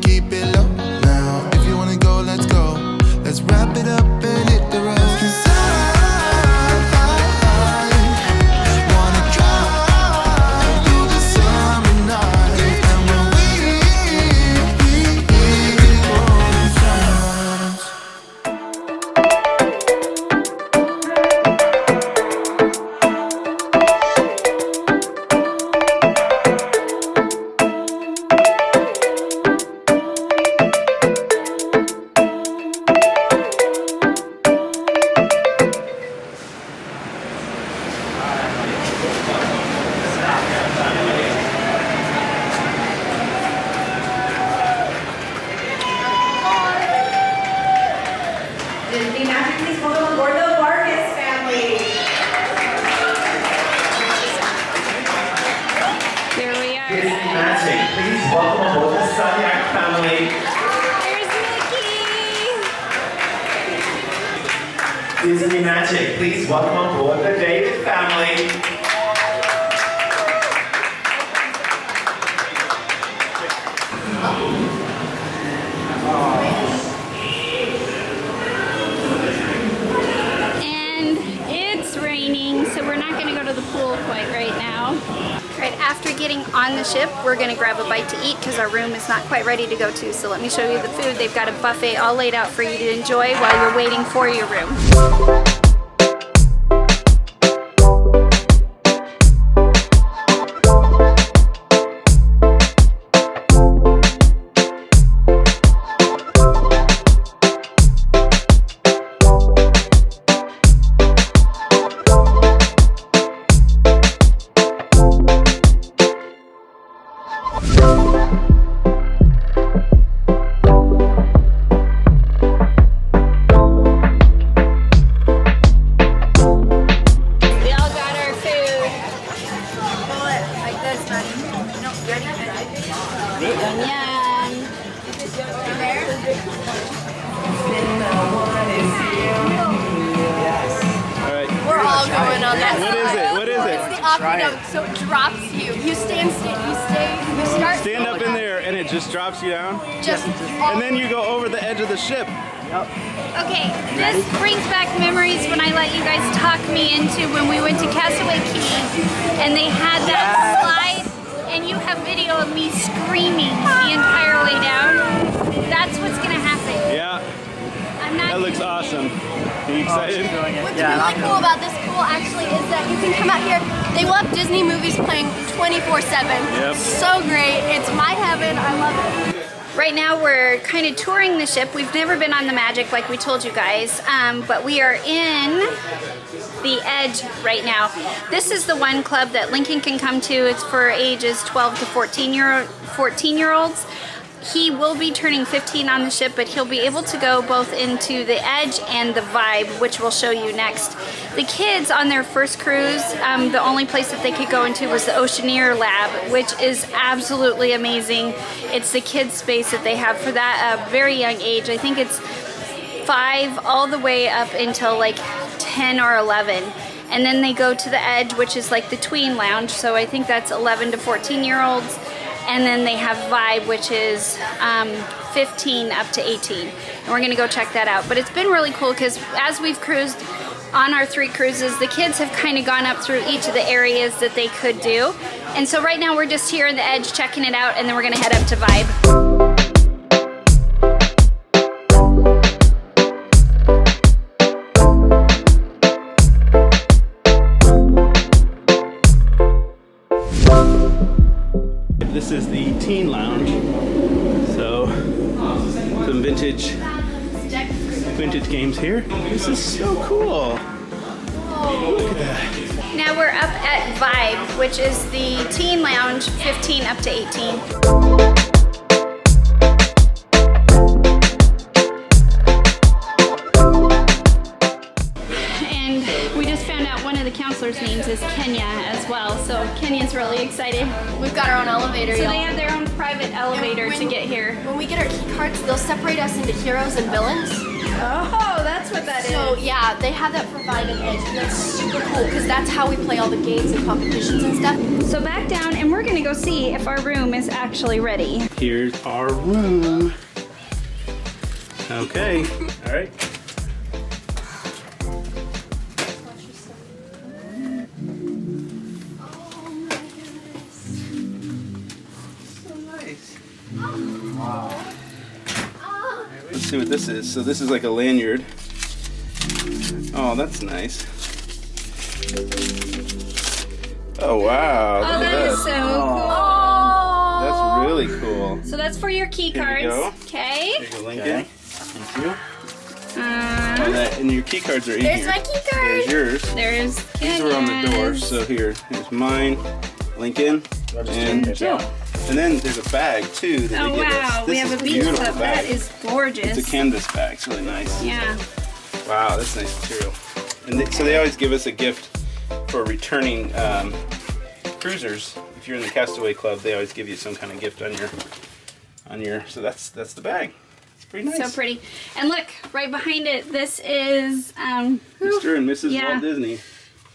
keep it low now. If you wanna go, let's go. Let's wrap it up and hit the road. 'Cause I wanna drive through the summer night. And when we golden summers. Disney Magic, please welcome aboard the Vargas family. There we are. Disney Magic, please welcome aboard the Stateroom family. There's Mickey. Disney Magic, please welcome aboard the David family. And it's raining, so we're not going to go to the pool quite right now. Right after getting on the ship, we're going to grab a bite to eat because our room is not quite ready to go to. So let me show you the food. They've got a buffet all laid out for you to enjoy while you're waiting for your room. We're all going on that. What is it? It's the aqueduct, so it drops you. You start. Stand up in there and it just drops you down? Just. And then you go over the edge of the ship. Okay, this brings back memories when I let you guys talk me into when we went to Castaway Cay and they had that slide and you have video of me screaming the entire way down. That's what's gonna happen. Yeah, I'm not that looks kidding. awesome. Are you excited? What's really cool about this pool actually is that you can come out here. They will have Disney movies playing 24/7. Yep. So great. It's my heaven. I love it. Right now we're kind of touring the ship. We've never been on the Magic like we told you guys, but we are in the Edge right now. This is the one club that Lincoln can come to. It's for ages 12 to 14-year-olds. He will be turning 15 on the ship, but he'll be able to go both into the Edge and the Vibe, which we'll show you next. The kids on their first cruise, the only place that they could go into was the Oceaneer Lab, which is absolutely amazing. It's the kids' space that they have for that very young age. I think it's 5 all the way up until like 10 or 11. And then they go to the Edge, which is like the tween lounge. So I think that's 11 to 14-year-olds. And then they have Vibe, which is 15 up to 18. And we're gonna go check that out. But it's been really cool because as we've cruised on our 3 cruises, the kids have kind of gone up through each of the areas that they could do. And so right now we're just here in the Edge checking it out, and then we're gonna head up to Vibe. This is the teen lounge. So some vintage games here. This is so cool. Look at that. Now we're up at Vibe, which is the teen lounge, 15 up to 18. And we just found out one of the counselors' names is Kenya as well, so Kenya's really excited. We've got our own elevator, So y'all. they have their own private elevator to get here. When we get our key cards, they'll separate us into heroes and villains. Oh, that's what that is. So yeah, they have that provided edge, and that's super cool because that's how we play all the games and competitions and stuff. So back down, and we're gonna go see if our room is actually ready. Here's our room. Okay. All right. Let's see what this is. So this is like a lanyard. Oh, that's nice. Oh wow! Oh, Look at that is so cool. That's really cool. So that's for your key Here you cards. go. Okay. There you go, Lincoln. Thank you. Oh, that, and your key cards are in There's here. my key card. There's yours. There's These are on the door. Kenya's. So here's mine, Lincoln, and Jill. And then there's a bag too that Oh they give us. wow, we This have is a beach beautiful club. bag. That is gorgeous. It's a canvas bag. It's really nice. Yeah. Wow, that's nice material. And so they always give us a gift for returning cruisers. If you're in the Castaway Club, they always give you some kind of gift on your. So that's the bag. It's pretty nice. So pretty. And look, right behind it, this is Mr. and Mrs. Yeah. Walt Disney.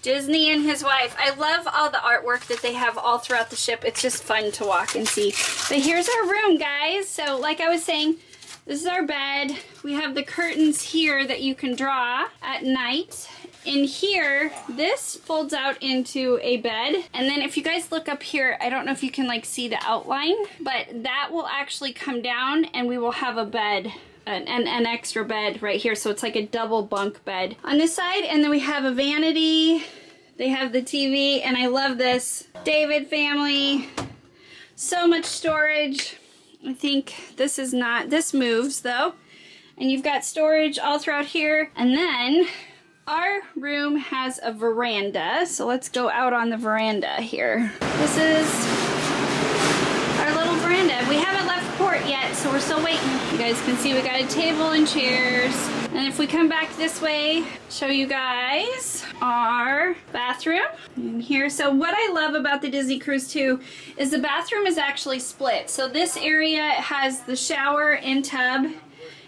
Disney and his wife. I love all the artwork that they have all throughout the ship. It's just fun to walk and see. But here's our room, guys. So like I was saying, this is our bed. We have the curtains here that you can draw at night. In here, this folds out into a bed. And then if you guys look up here, I don't know if you can like see the outline, but that will actually come down and we will have a bed. An extra bed right here, so it's like a double bunk bed on this side. And then we have a vanity. They have the TV, and I love this David family. So much storage. I think this is not, this moves though. And you've got storage all throughout here. And then our room has a veranda, so let's go out on the veranda here. This is our little veranda. We haven't left port yet, so we're still waiting. You guys can see we got a table and chairs. And if we come back this way, show you guys our bathroom in here. So what I love about the Disney cruise too is the bathroom is actually split. So this area has the shower and tub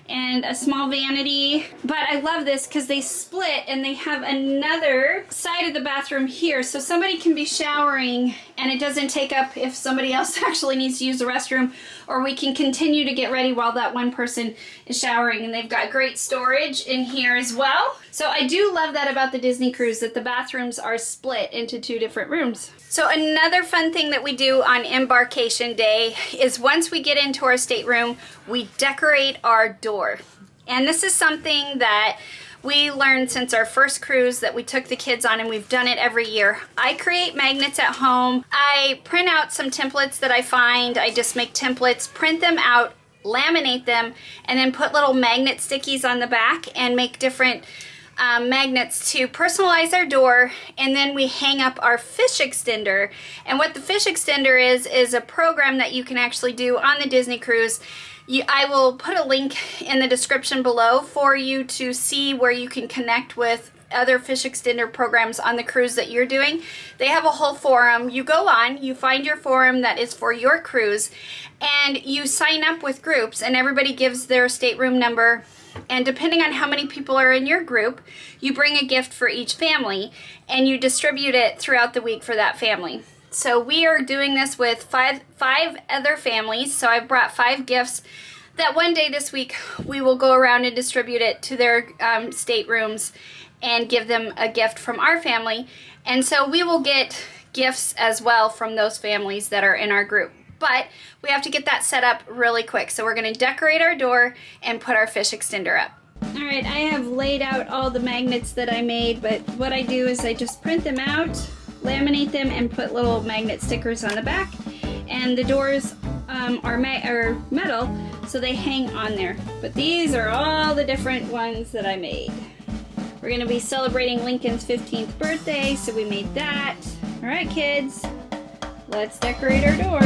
and a small vanity. But I love this because they split and they have another side of the bathroom here. So somebody can be showering and it doesn't take up if somebody else actually needs to use the restroom, or we can continue to get ready while that one person is showering. And they've got great storage in here as well. So I do love that about the Disney cruise, that the bathrooms are split into two different rooms. So another fun thing that we do on Embarkation Day is once we get into our stateroom, we decorate our door. And this is something that we learned since our first cruise that we took the kids on, and we've done it every year. I create magnets at home. I print out some templates that I find. I just make templates, print them out, laminate them, and then put little magnet stickies on the back and make different magnets to personalize our door. And then we hang up our fish extender. And what the fish extender is a program that you can actually do on the Disney cruise. I will put a link in the description below for you to see where you can connect with other fish extender programs on the cruise that you're doing. They have a whole forum. You go on, you find your forum that is for your cruise, and you sign up with groups, and everybody gives their stateroom number. And depending on how many people are in your group, you bring a gift for each family and you distribute it throughout the week for that family. So we are doing this with five other families. So I've brought 5 gifts that one day this week we will go around and distribute it to their staterooms and give them a gift from our family. And so we will get gifts as well from those families that are in our group. But we have to get that set up really quick. So we're going to decorate our door and put our fish extender up. All right, I have laid out all the magnets that I made, but what I do is I just print them out, laminate them, and put little magnet stickers on the back. And the doors are metal, so they hang on there. But these are all the different ones that I made. We're going to be celebrating Lincoln's 15th birthday, so we made that. All right, kids. Let's decorate our door.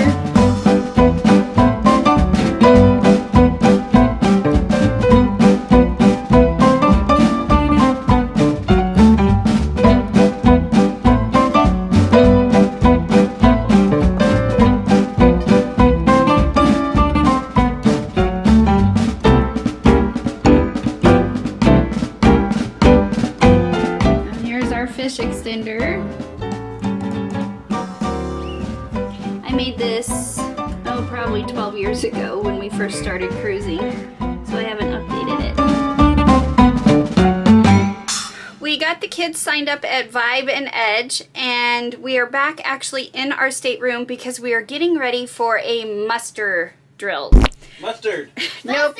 made this, oh, probably 12 years ago when we first started cruising, so I haven't updated it. We got the kids signed up at Vibe and Edge, and we are back actually in our stateroom because we are getting ready for a muster drill. Mustard. Nope.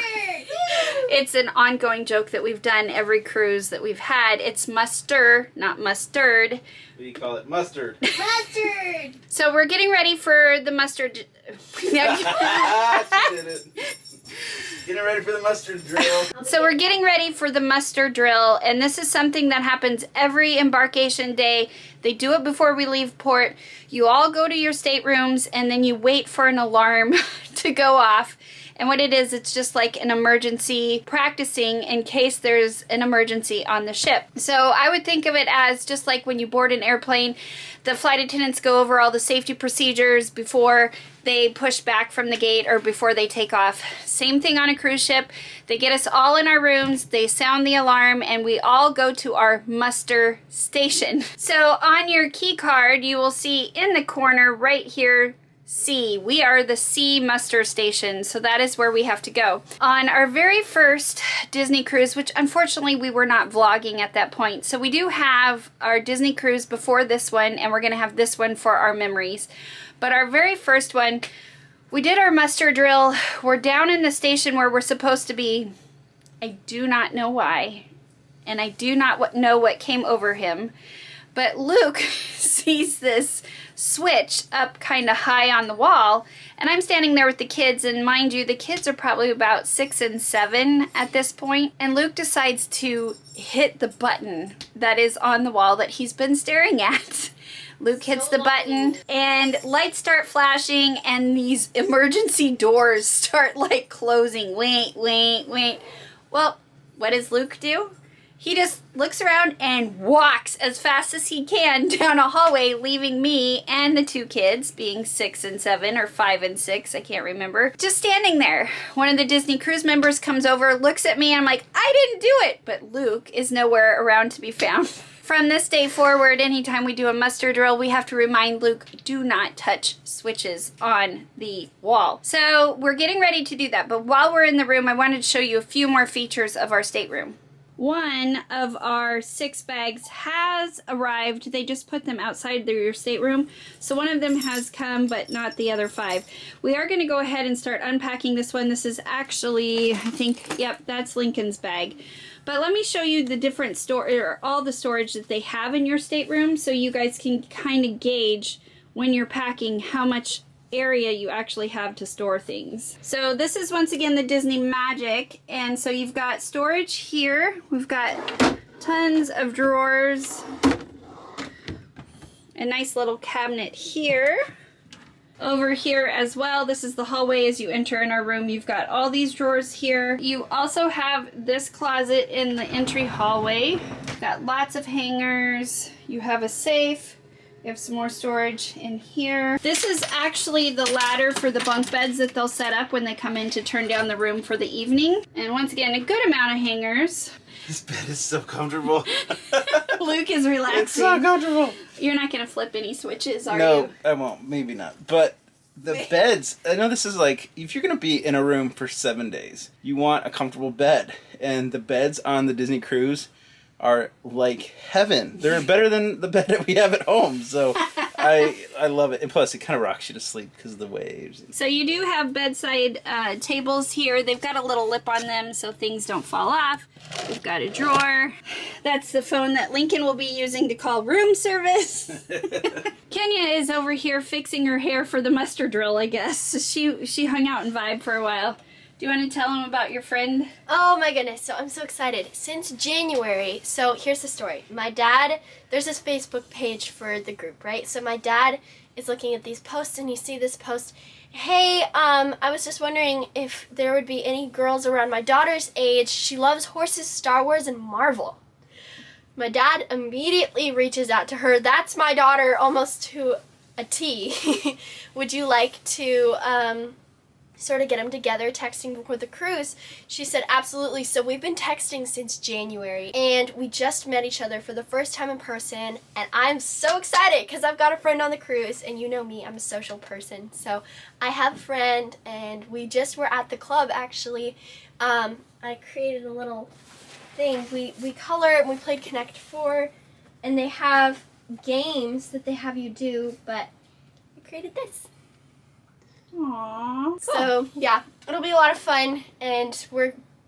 It's an ongoing joke that we've done every cruise that we've had. It's muster, not mustard. What do you call it? Mustard. Mustard! So we're getting ready for the mustard. She did it. Getting ready for the mustard drill. So we're getting ready for the muster drill, and this is something that happens every embarkation day. They do it before we leave port. You all go to your staterooms, and then you wait for an alarm to go off. And what it is, it's just like an emergency practicing in case there's an emergency on the ship. So I would think of it as just like when you board an airplane, the flight attendants go over all the safety procedures before they push back from the gate or before they take off. Same thing on a cruise ship. They get us all in our rooms, they sound the alarm, and we all go to our muster station. So on your key card, you will see in the corner right here, C. We are the C muster station, so that is where we have to go. On our very first Disney cruise, which unfortunately we were not vlogging at that point, so we do have our Disney cruise before this one, and we're going to have this one for our memories. But our very first one, we did our muster drill. We're down in the station where we're supposed to be. I do not know why, and I do not know what came over him, but Luke sees this switch up kind of high on the wall, and I'm standing there with the kids, and mind you, the kids are probably about 6 and 7 at this point, and Luke decides to hit the button that is on the wall that he's been staring at. Luke hits the button, and lights start flashing, and these emergency doors start like closing. Wait. Well, what does Luke do? He just looks around and walks as fast as he can down a hallway, leaving me and the 2 kids, being 6 and 7 or 5 and 6, I can't remember, just standing there. One of the Disney cruise members comes over, looks at me, and I'm like, I didn't do it! But Luke is nowhere around to be found. From this day forward, anytime we do a muster drill, we have to remind Luke, do not touch switches on the wall. So we're getting ready to do that, but while we're in the room, I wanted to show you a few more features of our stateroom. One of our 6 bags has arrived. They just put them outside your stateroom. So one of them has come, but not the other 5. We are going to go ahead and start unpacking this one. This is actually, I think, yep, that's Lincoln's bag. But let me show you the different all the storage that they have in your stateroom, so you guys can kind of gauge when you're packing how much area you actually have to store things. So this is once again the Disney Magic, and so you've got storage here. We've got tons of drawers, a nice little cabinet here. Over here as well, this is the hallway as you enter in our room. You've got all these drawers here. You also have this closet in the entry hallway. Got lots of hangers. You have a safe. You have some more storage in here. This is actually the ladder for the bunk beds that they'll set up when they come in to turn down the room for the evening. And once again, a good amount of hangers. This bed is so comfortable. Luke is relaxing. It's so comfortable. You're not going to flip any switches, are you? No, I won't. Maybe not. But the beds, I know this is like, if you're going to be in a room for 7 days, you want a comfortable bed. And the beds on the Disney cruise are like heaven. They're better than the bed that we have at home. So I love it. And plus, it kind of rocks you to sleep because of the waves. So you do have bedside tables here. They've got a little lip on them so things don't fall off. We've got a drawer. That's the phone that Lincoln will be using to call room service. Kenya is over here fixing her hair for the muster drill, I guess. She hung out and vibed for a while. Do you want to tell them about your friend? Oh my goodness, so I'm so excited. Since January, so here's the story. My dad, there's this Facebook page for the group, right? So my dad is looking at these posts and he sees this post. Hey, I was just wondering if there would be any girls around my daughter's age. She loves horses, Star Wars, and Marvel. My dad immediately reaches out to her. That's my daughter almost to a T. Would you like to sort of get them together, texting before the cruise. She said, absolutely. So we've been texting since January, and we just met each other for the first time in person, and I'm so excited because I've got a friend on the cruise, and you know me, I'm a social person. So I have a friend, and we just were at the club, actually. I created a little thing. We color and we played Connect 4, and they have games that they have you do, but I created this. Aww. So yeah, it'll be a lot of fun, and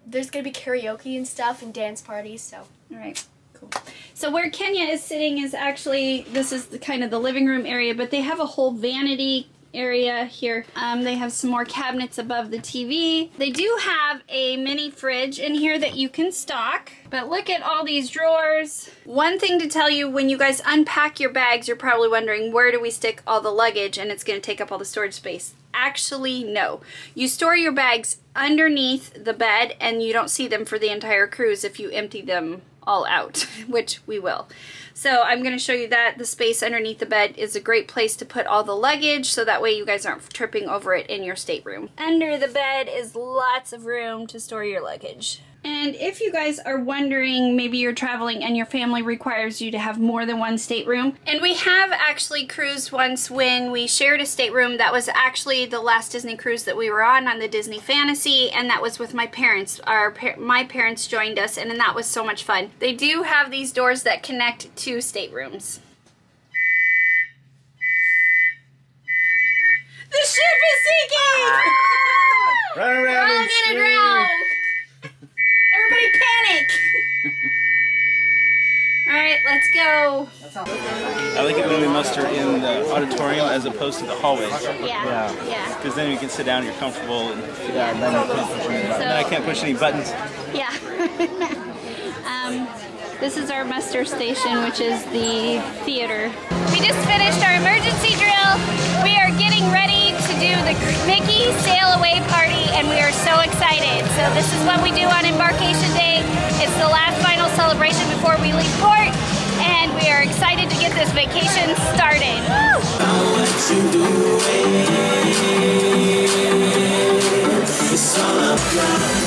there's gonna be karaoke and stuff and dance parties. So All right. Cool. So where Kenya is sitting is actually, this is the kind of the living room area, but they have a whole vanity area here. They have some more cabinets above the TV. They do have a mini fridge in here that you can stock, but look at all these drawers. One thing to tell you, when you guys unpack your bags, you're probably wondering, where do we stick all the luggage and it's going to take up all the storage space? Actually, no. You store your bags underneath the bed and you don't see them for the entire cruise if you empty them all out, which we will. So I'm going to show you that. The space underneath the bed is a great place to put all the luggage, so that way you guys aren't tripping over it in your stateroom. Under the bed is lots of room to store your luggage. And if you guys are wondering, maybe you're traveling and your family requires you to have more than one stateroom. And we have actually cruised once when we shared a stateroom. That was actually the last Disney cruise that we were on the Disney Fantasy, and that was with my parents. My parents joined us, and that was so much fun. They do have these doors that connect to staterooms. The ship is sinking! Run around we're all and gonna scream. drown. Everybody panic! Alright, let's go. I like it when we muster in the auditorium as opposed to the hallways. Yeah. Because then you can sit down, you're comfortable, and So, then I can't push any buttons. yeah. This is our muster station, which is the theater. We just finished our emergency drill. We are getting ready to do the Mickey Sail Away party, and we are so excited. So this is what we do on Embarkation Day. It's the last final celebration before we leave port, and we are excited to get this vacation started. Woo! I'll let you do it. It's all I've got.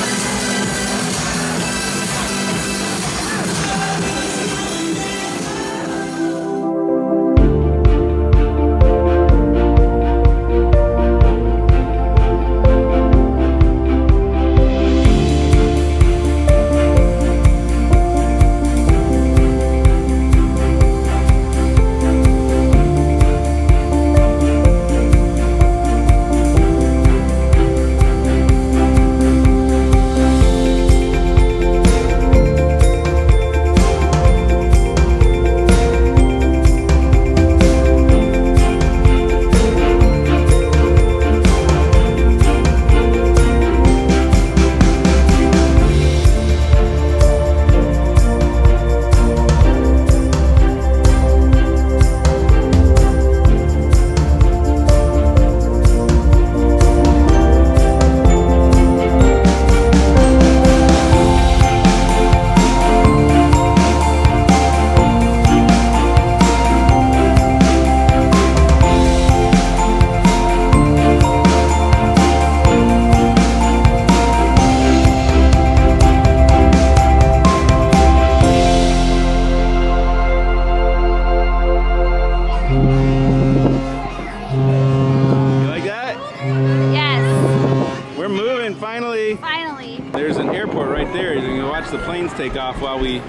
Finally. There's an airport right there. You can watch the planes take off while we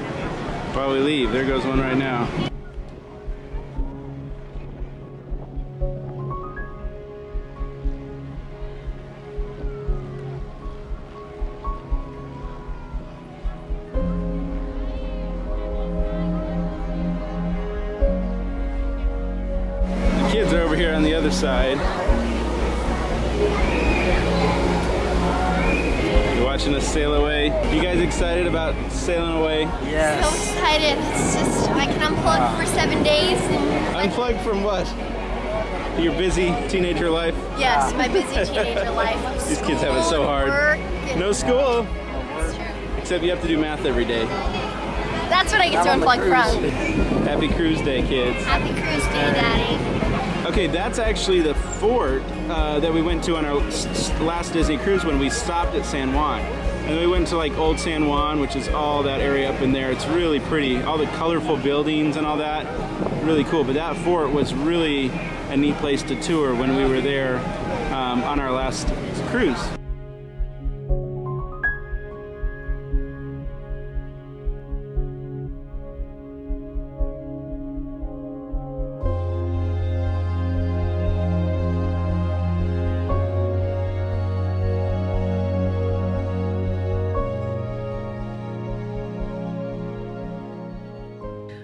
leave. There goes one right now. The kids are over here on the other side. Watching us sail away. You guys excited about sailing away? So excited. It's just, I can unplug for 7 days. And Unplugged from what? Your busy teenager life? yes, my busy teenager life. These kids have it so hard. Work, and No school, it's true. except you have to do math every day. That's what I get to unplug from. Happy cruise day, kids. Happy cruise day, Daddy. Okay, that's actually the fort that we went to on our last Disney cruise when we stopped at San Juan. And we went to like Old San Juan, which is all that area up in there. It's really pretty. All the colorful buildings and all that, really cool. But that fort was really a neat place to tour when we were there on our last cruise.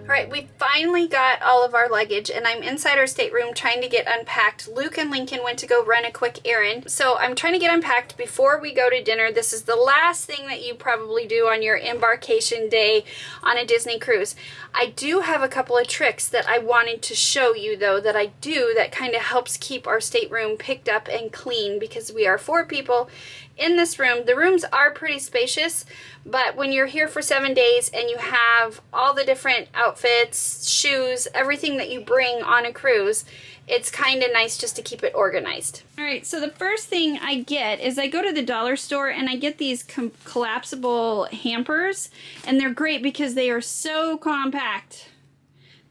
Alright, we finally got all of our luggage and I'm inside our stateroom trying to get unpacked. Luke and Lincoln went to go run a quick errand. So I'm trying to get unpacked before we go to dinner. This is the last thing that you probably do on your embarkation day on a Disney cruise. I do have a couple of tricks that I wanted to show you though that I do that kind of helps keep our stateroom picked up and clean because we are 4 people in this room. The rooms are pretty spacious, but when you're here for 7 days and you have all the different outfits, shoes, everything that you bring on a cruise, it's kind of nice just to keep it organized. All right, so the first thing I get is I go to the dollar store and I get these collapsible hampers, and they're great because they are so compact.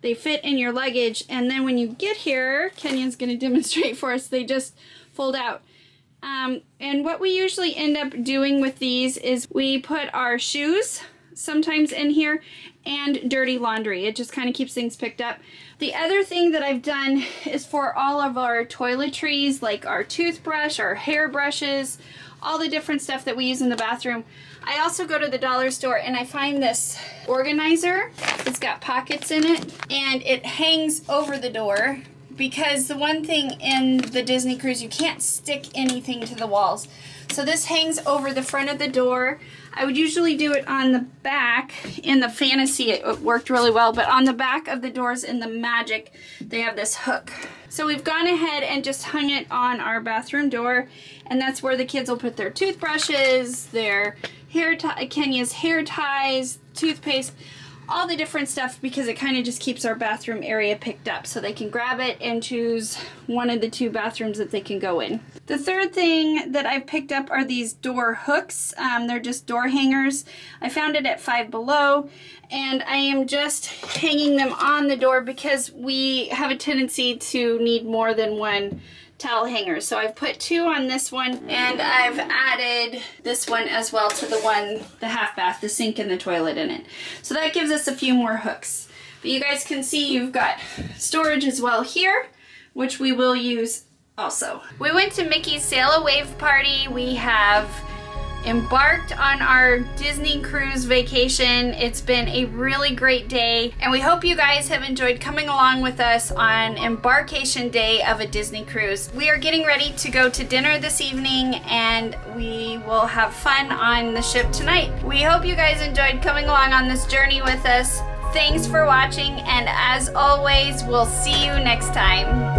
They fit in your luggage, and then when you get here, Kenyon's going to demonstrate for us, they just fold out. And what we usually end up doing with these is we put our shoes sometimes in here and dirty laundry. It just kind of keeps things picked up. The other thing that I've done is for all of our toiletries, like our toothbrush, our hairbrushes, all the different stuff that we use in the bathroom. I also go to the dollar store and I find this organizer. It's got pockets in it and it hangs over the door. Because the one thing in the Disney cruise, you can't stick anything to the walls. So this hangs over the front of the door. I would usually do it on the back. In the Fantasy, it worked really well, but on the back of the doors in the Magic, they have this hook. So we've gone ahead and just hung it on our bathroom door, and that's where the kids will put their toothbrushes, their hair Kenya's hair ties, toothpaste, all the different stuff, because it kind of just keeps our bathroom area picked up so they can grab it and choose one of the 2 bathrooms that they can go in. The third thing that I've picked up are these door hooks. They're just door hangers. I found it at Five Below, and I am just hanging them on the door because we have a tendency to need more than one towel hanger. So I've put 2 on this one, and I've added this one as well to the half bath, the sink and the toilet in it. So that gives us a few more hooks. But you guys can see you've got storage as well here, which we will use also. We went to Mickey's Sail aWAVE party. We have embarked on our Disney cruise vacation. It's been a really great day, and we hope you guys have enjoyed coming along with us on embarkation day of a Disney cruise. We are getting ready to go to dinner this evening, and we will have fun on the ship tonight. We hope you guys enjoyed coming along on this journey with us. Thanks for watching, and as always, we'll see you next time.